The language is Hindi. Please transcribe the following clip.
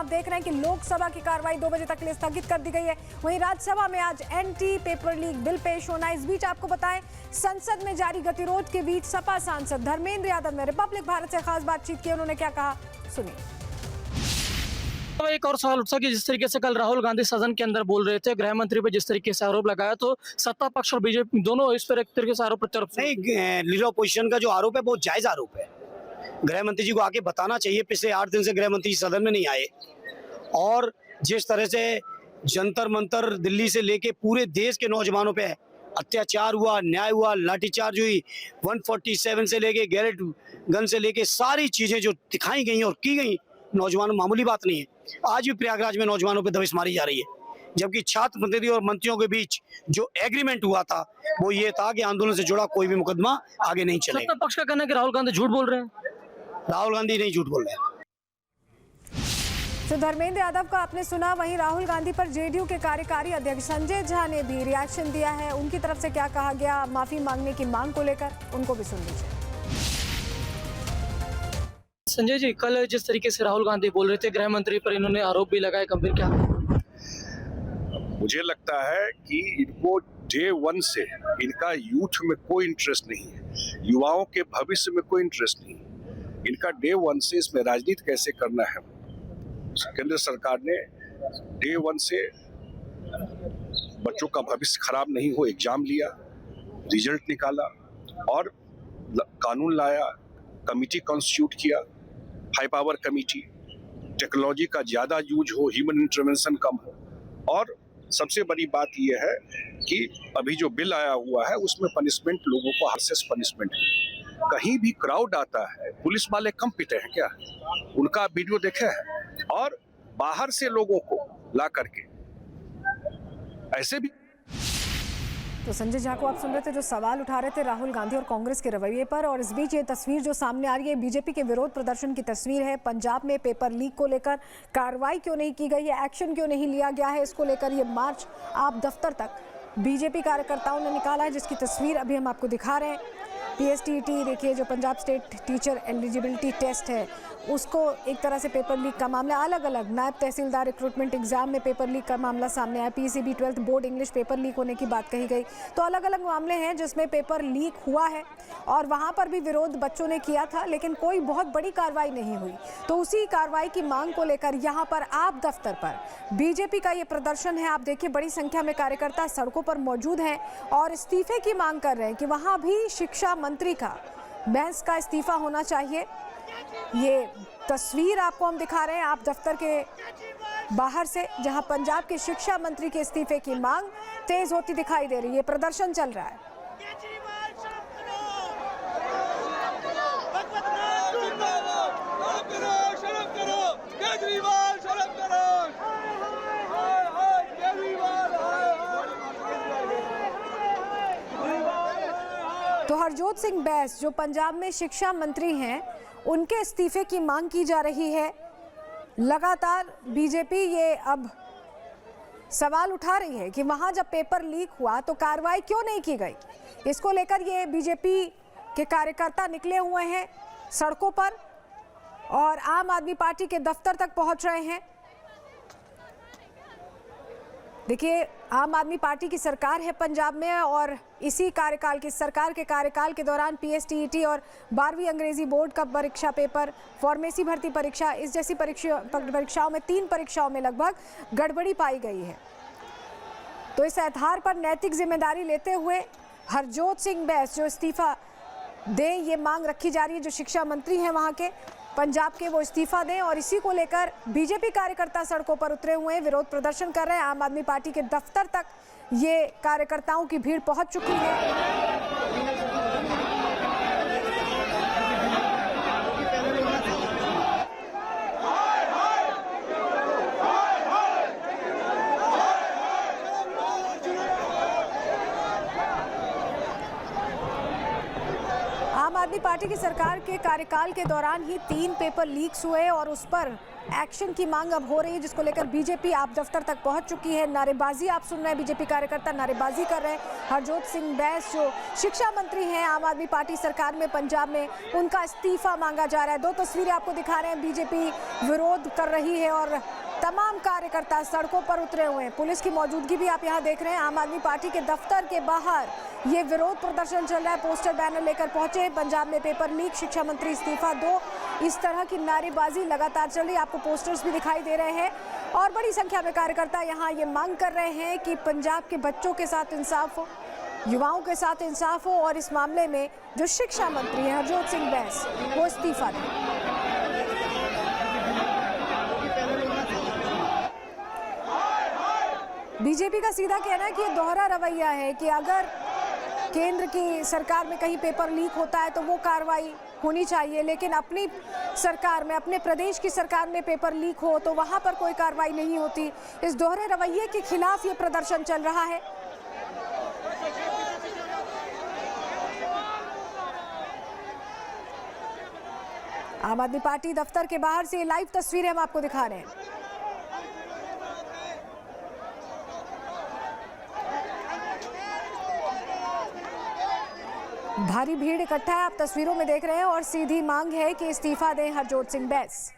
देख रहे हैं कि लोकसभा की कार्रवाई 2 बजे तक के लिए स्थगित कर दी गई है। वहीं राज्यसभा में आज एंटी पेपर लीक बिल पेश होना है। इस बीच आपको बताएं, संसद में जारी गतिरोध के बीच सपा सांसद धर्मेंद्र यादव ने रिपब्लिक भारत से खास बातचीत की। उन्होंने क्या कहा, सुनिए। एक और सवाल उठा कि जिस तरीके से कल राहुल गांधी सदन के अंदर बोल रहे थे, गृह मंत्री पे जिस तरीके से आरोप लगाया, तो सत्ता पक्ष और बीजेपी दोनों इस पर एक तरीके से आरोप प्रत्यारोप। नहीं, लीडर ऑपोजिशन का जो आरोप है बहुत जायज आरोप है। गृह मंत्री जी को आके बताना चाहिए, पिछले 8 दिन से गृह मंत्री सदन में नहीं आए और जिस तरह से जंतर मंतर दिल्ली से लेके पूरे देश के नौजवानों पे अत्याचार हुआ, न्याय हुआ, लाठीचार्ज हुई, 147 से लेके गैरेट गन से लेके सारी चीजें जो दिखाई गई और की गई, नौजवानों मामूली बात नहीं है। आज भी प्रयागराज में नौजवानों पे दबिश मारी जा रही है, जबकि छात्र प्रतिनिधि और मंत्रियों के बीच जो एग्रीमेंट हुआ था वो ये था कि आंदोलन से जुड़ा कोई भी मुकदमा आगे नहीं चलेगा। सत्ता पक्ष का कहना है कि राहुल गांधी झूठ बोल रहे हैं। राहुल गांधी नहीं झूठ बोल रहे हैं। तो धर्मेंद्र यादव का आपने सुना। वहीं राहुल गांधी पर जेडीयू के कार्यकारी अध्यक्ष संजय झा ने भी रिएक्शन दिया है। उनकी तरफ से क्या कहा गया माफी मांगने की मांग को लेकर, उनको भी सुन लीजिए। संजय जी, कल जिस तरीके से राहुल गांधी बोल रहे थे, गृह मंत्री पर इन्होंने आरोप भी लगाए गंभीर, क्या मुझे लगता है कि इनको डे 1 से इनका यूथ में कोई इंटरेस्ट नहीं है, युवाओं के भविष्य में कोई इंटरेस्ट नहीं है। इनका डे 1 से इसमें राजनीति कैसे करना है। केंद्र सरकार ने डे 1 से बच्चों का भविष्य खराब नहीं हो एग्जाम लिया, रिजल्ट निकाला और कानून लाया, कमिटी कॉन्स्टिट्यूट किया, हाई पावर कमिटी, टेक्नोलॉजी का ज्यादा यूज हो, ह्यूमन इंटरवेंशन कम हो। और सबसे बड़ी बात यह है कि अभी जो बिल आया हुआ है उसमें पनिशमेंट लोगों को हार्शेस्ट पनिशमेंट है। कहीं भी क्राउड आता है, पुलिस वाले कम पिटे हैं क्या? उनका वीडियो देखे हैं। और बाहर से लोगों को ला करके ऐसे भी। तो संजय झा को आप सुन रहे थे, जो सवाल उठा रहे थे राहुल गांधी और कांग्रेस के रवैये पर। और इस बीच ये तस्वीर जो सामने आ रही है, बीजेपी के विरोध प्रदर्शन की तस्वीर है। पंजाब में पेपर लीक को लेकर कार्रवाई क्यों नहीं की गई है, एक्शन क्यों नहीं लिया गया है, इसको लेकर ये मार्च आप दफ्तर तक बीजेपी कार्यकर्ताओं ने निकाला है, जिसकी तस्वीर अभी हम आपको दिखा रहे हैं। PSTT देखिए, जो Punjab state teacher eligibility test है, उसको एक तरह से पेपर लीक का मामला, अलग अलग नायब तहसीलदार रिक्रूटमेंट एग्जाम में पेपर लीक का मामला सामने आया। PCB 12th board English paper leak होने की बात कही गई। तो अलग अलग मामले हैं जिसमें पेपर लीक हुआ है और वहाँ पर भी विरोध बच्चों ने किया था, लेकिन कोई बहुत बड़ी कार्रवाई नहीं हुई। तो उसी कार्रवाई की मांग को लेकर यहाँ पर आप दफ्तर पर बीजेपी का ये प्रदर्शन है। आप देखिए, बड़ी संख्या में कार्यकर्ता सड़कों पर मौजूद हैं और इस्तीफे की मांग कर रहे हैं कि वहाँ भी शिक्षा मंत्री का, बैंस का इस्तीफा होना चाहिए। ये तस्वीर आपको हम दिखा रहे हैं आप दफ्तर के बाहर से, जहां पंजाब के शिक्षा मंत्री के इस्तीफे की मांग तेज होती दिखाई दे रही है। प्रदर्शन चल रहा है। तो हरजोत सिंह बैस, जो पंजाब में शिक्षा मंत्री हैं, उनके इस्तीफे की मांग की जा रही है। लगातार बीजेपी ये अब सवाल उठा रही है कि वहां जब पेपर लीक हुआ तो कार्रवाई क्यों नहीं की गई। इसको लेकर ये बीजेपी के कार्यकर्ता निकले हुए हैं सड़कों पर और आम आदमी पार्टी के दफ्तर तक पहुंच रहे हैं। देखिए, आम आदमी पार्टी की सरकार है पंजाब में और इसी कार्यकाल की सरकार के कार्यकाल के दौरान PSTT और 12वीं अंग्रेजी बोर्ड का परीक्षा पेपर, फार्मेसी भर्ती परीक्षा, इस जैसी परीक्षाओं में 3 परीक्षाओं में लगभग गड़बड़ी पाई गई है। तो इस आधार पर नैतिक जिम्मेदारी लेते हुए हरजोत सिंह बैस जो इस्तीफा दें, ये मांग रखी जा रही है। जो शिक्षा मंत्री हैं वहाँ के पंजाब के, वो इस्तीफा दें और इसी को लेकर बीजेपी कार्यकर्ता सड़कों पर उतरे हुए हैं, विरोध प्रदर्शन कर रहे हैं। आम आदमी पार्टी के दफ्तर तक ये कार्यकर्ताओं की भीड़ पहुंच चुकी है। आम आदमी आदमी पार्टी की सरकार के कार्यकाल के दौरान ही 3 पेपर लीक्स हुए और उस पर एक्शन की मांग अब हो रही है, जिसको लेकर बीजेपी आप दफ्तर तक पहुंच चुकी है। नारेबाजी आप सुन रहे हैं, बीजेपी कार्यकर्ता नारेबाजी कर रहे हैं। हरजोत सिंह बैस जो शिक्षा मंत्री हैं आम आदमी पार्टी सरकार में पंजाब में, उनका इस्तीफा मांगा जा रहा है। 2 तस्वीरें आपको दिखा रहे हैं, बीजेपी विरोध कर रही है और तमाम कार्यकर्ता सड़कों पर उतरे हुए हैं। पुलिस की मौजूदगी भी आप यहाँ देख रहे हैं। आम आदमी पार्टी के दफ्तर के बाहर ये विरोध प्रदर्शन चल रहा है, पोस्टर बैनर लेकर पहुंचे हैं। पंजाब में पेपर लीक, शिक्षा मंत्री इस्तीफा दो, इस तरह की नारेबाजी लगातार चल रही है। आपको पोस्टर्स भी दिखाई दे रहे हैं और बड़ी संख्या में कार्यकर्ता यहाँ ये मांग कर रहे हैं कि पंजाब के बच्चों के साथ इंसाफ हो, युवाओं के साथ इंसाफ हो और इस मामले में जो शिक्षा मंत्री हैं हरजोत सिंह बैस वो इस्तीफा दें। बीजेपी का सीधा कहना है कि ये दोहरा रवैया है कि अगर केंद्र की सरकार में कहीं पेपर लीक होता है तो वो कार्रवाई होनी चाहिए, लेकिन अपनी सरकार में, अपने प्रदेश की सरकार में पेपर लीक हो तो वहां पर कोई कार्रवाई नहीं होती। इस दोहरे रवैये के खिलाफ ये प्रदर्शन चल रहा है। आम आदमी पार्टी दफ्तर के बाहर से लाइव तस्वीरें हम आपको दिखा रहे हैं। भारी भीड़ इकट्ठा है, आप तस्वीरों में देख रहे हैं और सीधी मांग है कि इस्तीफा दें हरजोत सिंह बैस।